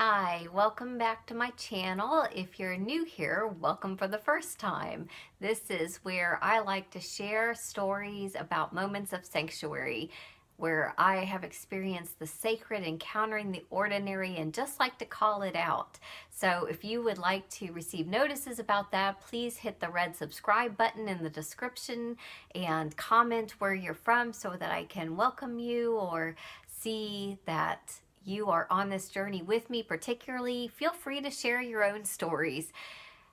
Hi, welcome back to my channel. If you're new here, welcome for the first time. This is where I like to share stories about moments of sanctuary, where I have experienced the sacred encountering the ordinary and just like to call it out. So if you would like to receive notices about that, please hit the red subscribe button in the description and comment where you're from so that I can welcome you or see that you are on this journey with me. Particularly, feel free to share your own stories.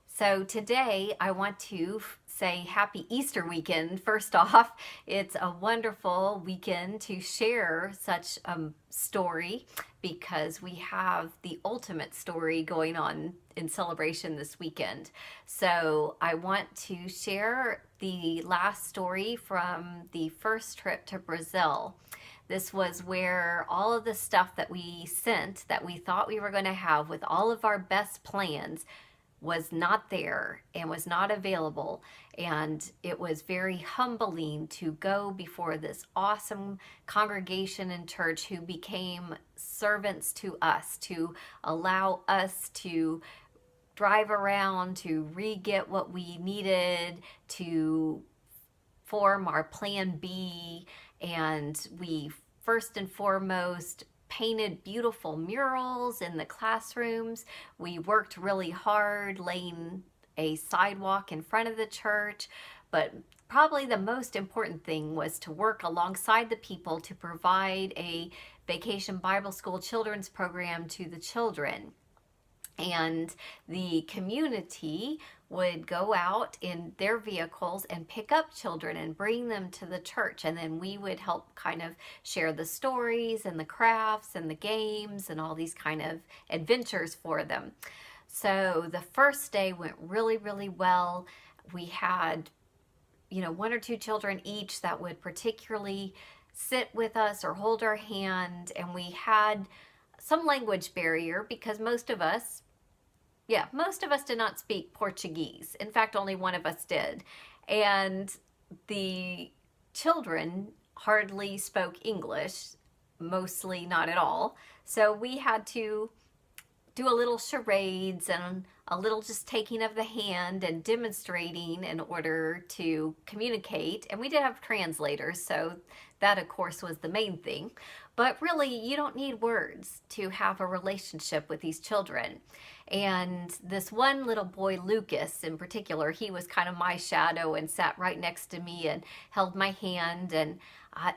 So today I want to say happy Easter weekend. First off, it's a wonderful weekend to share such a story because we have the ultimate story going on in celebration this weekend. So I want to share the last story from the first trip to Brazil. This was where all of the stuff that we sent that we thought we were going to have with all of our best plans was not there and was not available. And it was very humbling to go before this awesome congregation in church who became servants to us, to allow us to drive around, to re-get what we needed, to form our plan B. And we first and foremost painted beautiful murals in the classrooms. We worked really hard laying a sidewalk in front of the church, but probably the most important thing was to work alongside the people to provide a Vacation Bible School children's program to the children. And the community would go out in their vehicles and pick up children and bring them to the church. And then we would help kind of share the stories and the crafts and the games and all these kind of adventures for them. So the first day went really, really well. We had, one or two children each that would particularly sit with us or hold our hand. And we had some language barrier because most of us did not speak Portuguese. In fact, only one of us did. And the children hardly spoke English, mostly not at all. So we had to do a little charades and a little just taking of the hand and demonstrating in order to communicate. And we did have translators, so that of course was the main thing. But really, you don't need words to have a relationship with these children. And this one little boy, Lucas in particular, he was kind of my shadow and sat right next to me and held my hand. And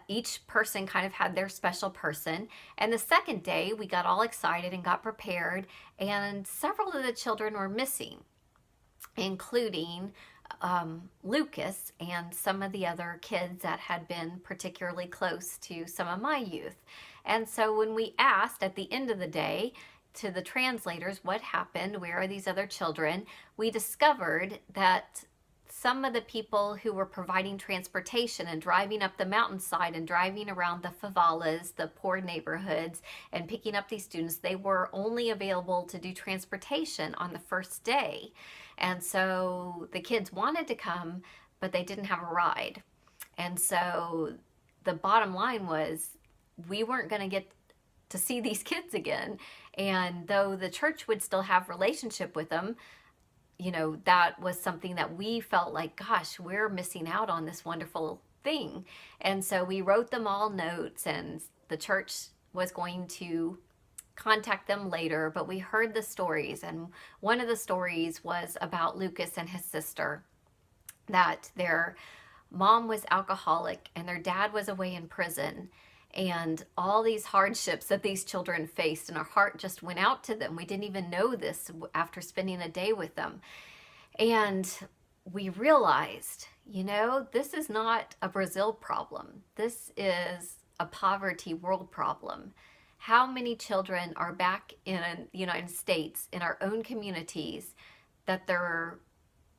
each person kind of had their special person. And the second day, we got all excited and got prepared, and several of the children were missing, including Lucas and some of the other kids that had been particularly close to some of my youth. And so when we asked at the end of the day to the translators what happened, where are these other children, we discovered that some of the people who were providing transportation and driving up the mountainside and driving around the favelas, the poor neighborhoods, and picking up these students, they were only available to do transportation on the first day. And so the kids wanted to come, but they didn't have a ride. And so the bottom line was we weren't going to get to see these kids again. And though the church would still have relationship with them, that was something that we felt like, gosh, we're missing out on this wonderful thing. And so we wrote them all notes, and the church was going to contact them later, but we heard the stories. And one of the stories was about Lucas and his sister, that their mom was alcoholic and their dad was away in prison, and all these hardships that these children faced, and our heart just went out to them. We didn't even know this after spending a day with them. And we realized, this is not a Brazil problem. This is a poverty world problem. How many children are back in the United States, in our own communities, that their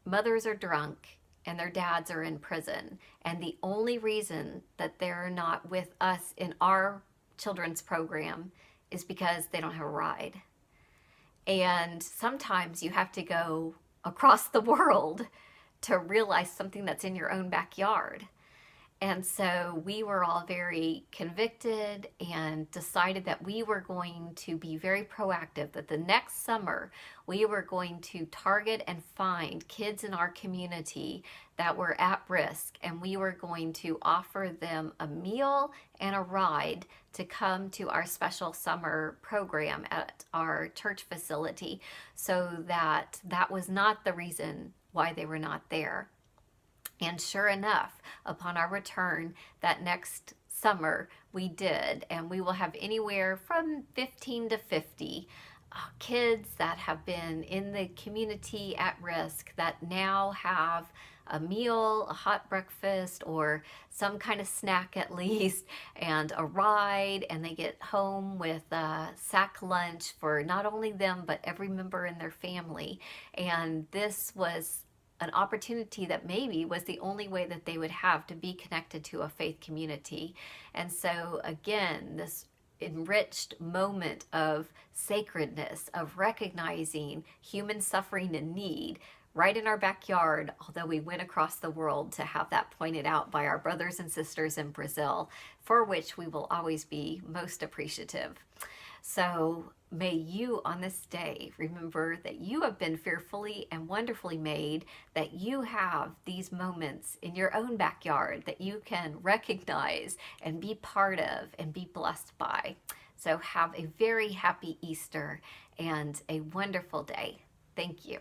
mothers are drunk and their dads are in prison, and the only reason that they're not with us in our children's program is because they don't have a ride. And sometimes you have to go across the world to realize something that's in your own backyard. And so we were all very convicted and decided that we were going to be very proactive, that the next summer we were going to target and find kids in our community that were at risk, and we were going to offer them a meal and a ride to come to our special summer program at our church facility, so that that was not the reason why they were not there. And sure enough, upon our return that next summer, we did. And we will have anywhere from 15 to 50 kids that have been in the community at risk that now have a meal, a hot breakfast, or some kind of snack at least, and a ride, and they get home with a sack lunch for not only them, but every member in their family. And this was an opportunity that maybe was the only way that they would have to be connected to a faith community. And so, again, this enriched moment of sacredness, of recognizing human suffering and need right in our backyard, although we went across the world to have that pointed out by our brothers and sisters in Brazil, for which we will always be most appreciative. So may you on this day remember that you have been fearfully and wonderfully made, that you have these moments in your own backyard that you can recognize and be part of and be blessed by. So have a very happy Easter and a wonderful day. Thank you.